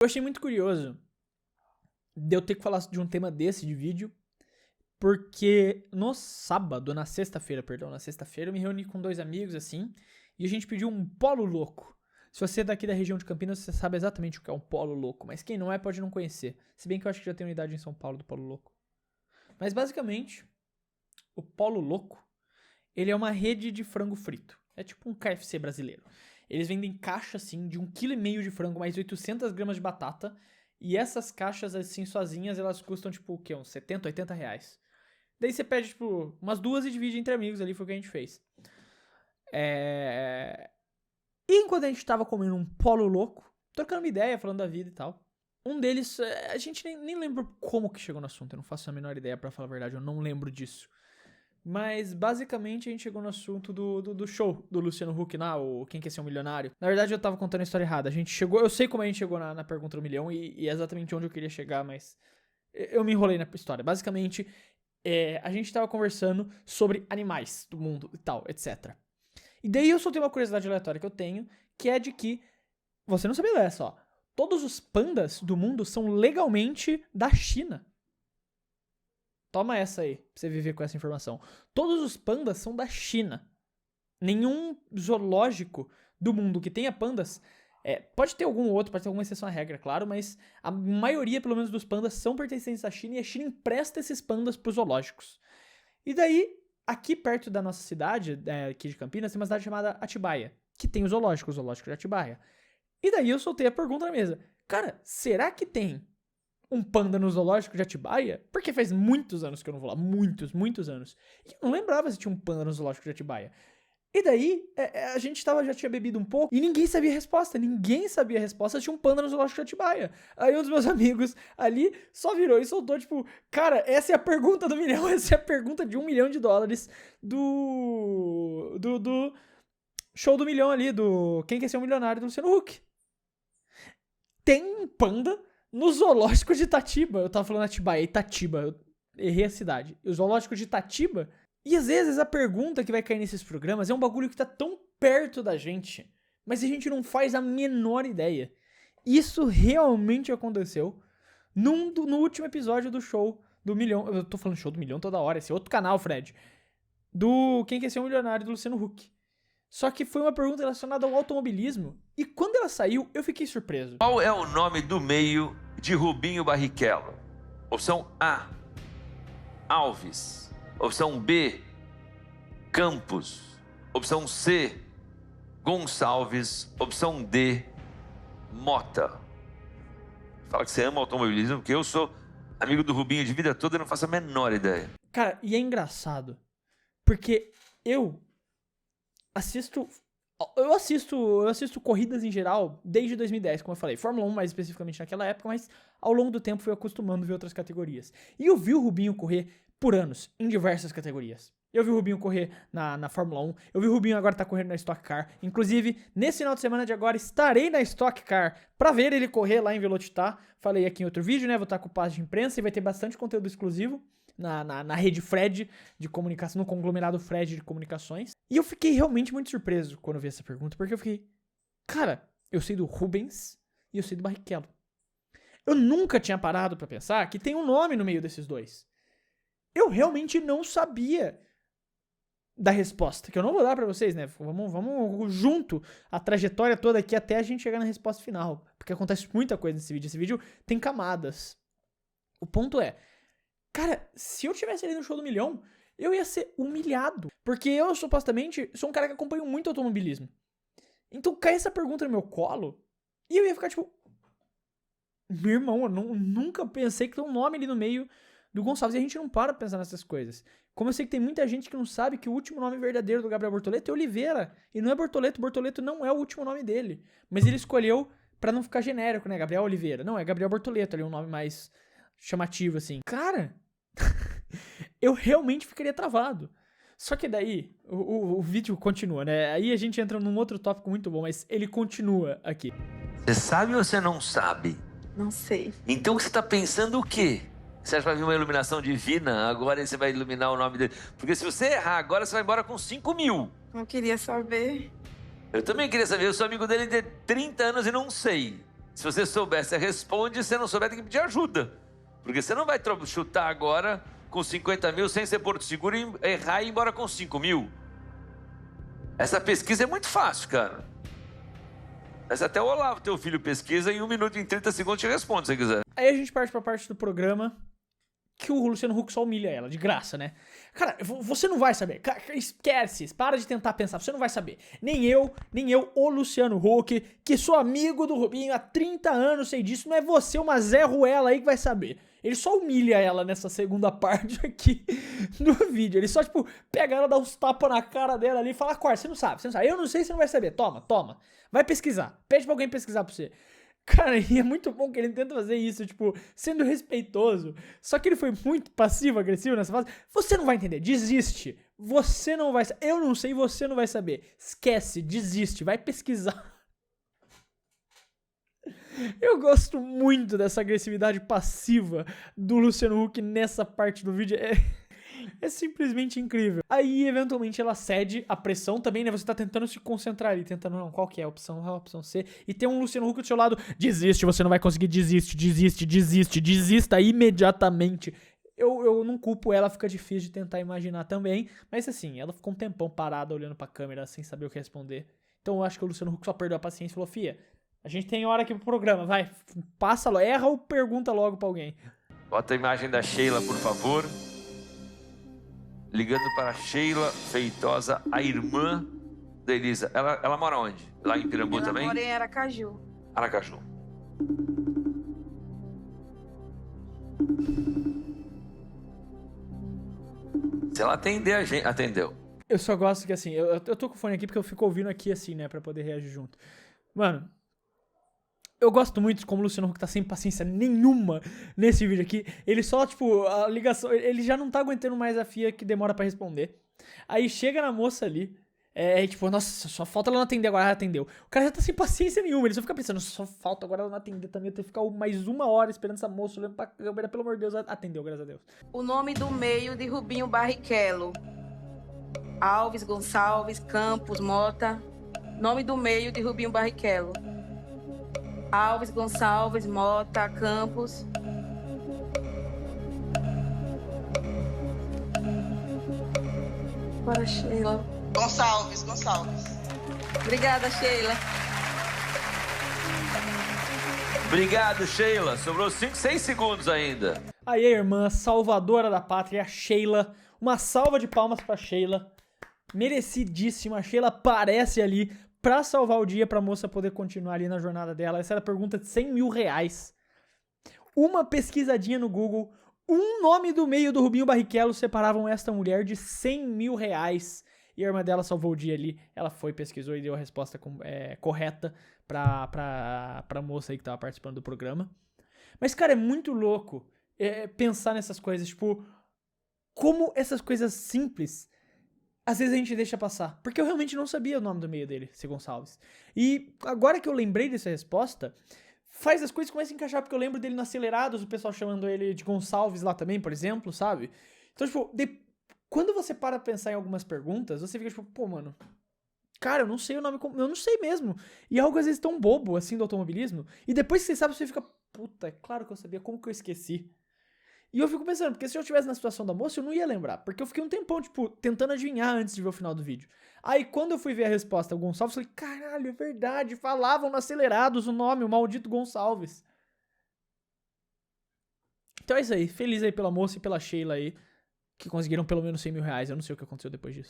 Eu achei muito curioso de eu ter que falar de um tema desse de vídeo, porque na sexta-feira eu me reuni com 2 amigos, assim, e a gente pediu um polo louco. Se você é daqui da região de Campinas, você sabe exatamente o que é um polo louco, mas quem não é pode não conhecer. Se bem que eu acho que já tem unidade em São Paulo do polo louco. Mas basicamente, o polo louco, ele é uma rede de frango frito. É tipo um KFC brasileiro. Eles vendem caixa, assim, de 1,5 kg de frango, mais 800 gramas de batata. E essas caixas, assim, sozinhas, elas custam, tipo, o quê? Uns 70, 80 reais. Daí você pede, tipo, umas 2 e divide entre amigos ali, foi o que a gente fez. E enquanto a gente tava comendo um polo louco, trocando uma ideia, falando da vida e tal, um deles, a gente nem lembra como que chegou no assunto, eu não faço a menor ideia, pra falar a verdade, eu não lembro disso. Mas, basicamente, a gente chegou no assunto do show do Luciano Huck, o Quem Quer Ser um Milionário. Na verdade, eu tava contando a história errada. A gente chegou, eu sei como a gente chegou na pergunta do milhão e exatamente onde eu queria chegar, mas eu me enrolei na história. Basicamente, a gente tava conversando sobre animais do mundo e tal, etc. E daí eu soltei uma curiosidade aleatória que eu tenho, que é de que, você não sabia dessa, ó, todos os pandas do mundo são legalmente da China. Toma essa aí, pra você viver com essa informação. Todos os pandas são da China. Nenhum zoológico do mundo que tenha pandas, pode ter algum outro, pode ter alguma exceção à regra, claro, mas a maioria, pelo menos, dos pandas são pertencentes à China e a China empresta esses pandas pros zoológicos. E daí, aqui perto da nossa cidade, aqui de Campinas, tem uma cidade chamada Atibaia, que tem o zoológico de Atibaia. E daí eu soltei a pergunta na mesa. Cara, será que tem um panda no zoológico de Atibaia? Porque faz muitos anos que eu não vou lá. Muitos, muitos anos. E eu não lembrava se tinha um panda no zoológico de Atibaia. E daí, a gente já tinha bebido um pouco e ninguém sabia a resposta. Ninguém sabia a resposta. Tinha um panda no zoológico de Atibaia. Aí um dos meus amigos ali só virou e soltou, tipo, cara, essa é a pergunta do milhão. Essa é a pergunta de $1 milhão do show do milhão ali, do Quem Quer Ser um Milionário, do Luciano Huck. Tem um panda no zoológico de Itatiba. Eu tava falando Atibaia, Itatiba. Eu errei a cidade. O zoológico de Itatiba. E às vezes a pergunta que vai cair nesses programas é um bagulho que tá tão perto da gente, mas a gente não faz a menor ideia. Isso realmente aconteceu no último episódio do show do milhão. Eu tô falando show do milhão toda hora. Esse é outro canal, Fred. Do Quem Quer Ser um Milionário, do Luciano Huck. Só que foi uma pergunta relacionada ao automobilismo. E quando ela saiu, eu fiquei surpreso. Qual é o nome do meio de Rubinho Barrichello? Opção A, Alves. Opção B, Campos. Opção C, Gonçalves. Opção D, Mota. Fala que você ama automobilismo, porque eu sou amigo do Rubinho de vida toda e não faço a menor ideia. Cara, e é engraçado, porque eu assisto corridas em geral desde 2010, como eu falei. Fórmula 1 mais especificamente naquela época, mas ao longo do tempo fui acostumando a ver outras categorias. E eu vi o Rubinho correr por anos, em diversas categorias. Eu vi o Rubinho correr na Fórmula 1, eu vi o Rubinho agora tá correndo na Stock Car. Inclusive, nesse final de semana de agora, estarei na Stock Car pra ver ele correr lá em Velocitar. Falei aqui em outro vídeo, né? Vou estar com o passe de imprensa e vai ter bastante conteúdo exclusivo na rede Fred de comunicação, no conglomerado Fred de comunicações. E eu fiquei realmente muito surpreso quando eu vi essa pergunta, porque eu fiquei, cara, eu sei do Rubens e eu sei do Barrichello. Eu nunca tinha parado pra pensar que tem um nome no meio desses dois. Eu realmente não sabia da resposta, que eu não vou dar pra vocês, né? Vamos junto a trajetória toda aqui até a gente chegar na resposta final, porque acontece muita coisa nesse vídeo. Esse vídeo tem camadas. O ponto é, cara, se eu tivesse ali no show do milhão, eu ia ser humilhado, porque eu supostamente sou um cara que acompanha muito automobilismo. Então cai essa pergunta no meu colo e eu ia ficar tipo, meu irmão, eu nunca pensei que tem um nome ali no meio do Gonçalves, e a gente não para pra pensar nessas coisas. Como eu sei que tem muita gente que não sabe que o último nome verdadeiro do Gabriel Bortoleto é Oliveira, e não é Bortoleto. Bortoleto não é o último nome dele, mas ele escolheu pra não ficar genérico, né, Gabriel Oliveira. Não, é Gabriel Bortoleto, ali um nome mais chamativo, assim. Cara, eu realmente ficaria travado. Só que daí, o vídeo continua, né, aí a gente entra num outro tópico muito bom, mas ele continua aqui. Você sabe ou você não sabe? Não sei. Então você tá pensando o quê? Você acha que vai vir uma iluminação divina? Agora você vai iluminar o nome dele. Porque se você errar, agora você vai embora com 5 mil. Não queria saber. Eu também queria saber. Eu sou amigo dele de 30 anos e não sei. Se você souber, você responde. Se você não souber, tem que pedir ajuda. Porque você não vai chutar agora com 50 mil sem ser Porto Seguro e errar e ir embora com 5 mil. Essa pesquisa é muito fácil, cara. Mas até o Olavo, teu filho, pesquisa em 1 minuto e 30 segundos te responde, se você quiser. Aí a gente parte pra parte do programa que o Luciano Huck só humilha ela, de graça, né? Cara, você não vai saber. Esquece, para de tentar pensar, você não vai saber. Nem eu, o Luciano Huck, que sou amigo do Rubinho há 30 anos, sei disso, não é você, uma Zé Ruela aí que vai saber. Ele só humilha ela nessa segunda parte aqui do vídeo. Ele só, tipo, pega ela, dá uns tapas na cara dela ali e fala, acorda, você não sabe. Eu não sei, você não vai saber. Toma. Vai pesquisar. Pede pra alguém pesquisar pra você. Cara, e é muito bom que ele tenta fazer isso, tipo, sendo respeitoso. Só que ele foi muito passivo-agressivo nessa fase. Você não vai entender, desiste. Você não vai saber. Eu não sei, você não vai saber. Esquece, desiste, vai pesquisar. Eu gosto muito dessa agressividade passiva do Luciano Huck nessa parte do vídeo. É simplesmente incrível. Aí, eventualmente, ela cede a pressão também, né? Você tá tentando se concentrar ali, tentando, não, qual que é a opção A, a opção C. E tem um Luciano Huck do seu lado, desiste, você não vai conseguir, desista imediatamente. Eu não culpo ela, fica difícil de tentar imaginar também. Mas assim, ela ficou um tempão parada olhando pra câmera sem saber o que responder. Então eu acho que o Luciano Huck só perdeu a paciência e falou, fia, a gente tem hora aqui pro programa, vai, passa logo, erra ou pergunta logo pra alguém. Bota a imagem da Sheila, por favor. Ligando para Sheila Feitosa, a irmã da Elisa. Ela mora onde? Lá em Pirambu também? Ela mora em Aracaju. Aracaju. Se ela atender, a gente atendeu. Eu só gosto que assim, eu tô com o fone aqui porque eu fico ouvindo aqui assim, né, pra poder reagir junto. Mano, eu gosto muito de como o Luciano Huck tá sem paciência nenhuma nesse vídeo aqui. Ele só, tipo, a ligação, ele já não tá aguentando mais a fia que demora pra responder. Aí chega na moça ali, tipo, nossa, só falta ela não atender, agora ela atendeu. O cara já tá sem paciência nenhuma, ele só fica pensando, só falta agora ela não atender também, eu tenho que ficar mais 1 hora esperando essa moça, olhando pra câmera, pelo amor de Deus, atendeu, graças a Deus. O nome do meio de Rubinho Barrichello. Alves, Gonçalves, Campos, Mota. Nome do meio de Rubinho Barrichello. Alves, Gonçalves, Mota, Campos. Para Sheila. Gonçalves. Obrigada, Sheila. Obrigado, Sheila. Sobrou 5, 6 segundos ainda. Aí a irmã salvadora da pátria, Sheila. Uma salva de palmas pra Sheila. Merecidíssima. A Sheila aparece ali pra salvar o dia, pra moça poder continuar ali na jornada dela. Essa era a pergunta de 100 mil reais. Uma pesquisadinha no Google, um nome do meio do Rubinho Barrichello separavam esta mulher de 100 mil reais. E a irmã dela salvou o dia ali. Ela foi, pesquisou e deu a resposta correta pra moça aí que tava participando do programa. Mas, cara, é muito louco pensar nessas coisas. Tipo, como essas coisas simples às vezes a gente deixa passar. Porque eu realmente não sabia o nome do meio dele, C. Gonçalves. E agora que eu lembrei dessa resposta, faz as coisas começam a encaixar, porque eu lembro dele no Acelerados, o pessoal chamando ele de Gonçalves lá também, por exemplo, sabe? Então, tipo, quando você para pra pensar em algumas perguntas, você fica tipo, pô, mano, cara, eu não sei o nome, eu não sei mesmo. E é algo às vezes tão bobo, assim, do automobilismo. E depois que você sabe, você fica, puta, é claro que eu sabia, como que eu esqueci? E eu fico pensando, porque se eu estivesse na situação da moça, eu não ia lembrar. Porque eu fiquei um tempão, tipo, tentando adivinhar antes de ver o final do vídeo. Aí, quando eu fui ver a resposta, o Gonçalves, eu falei, caralho, é verdade, falavam no Acelerados o nome, o maldito Gonçalves. Então é isso aí, feliz aí pela moça e pela Sheila aí, que conseguiram pelo menos 100 mil reais. Eu não sei o que aconteceu depois disso.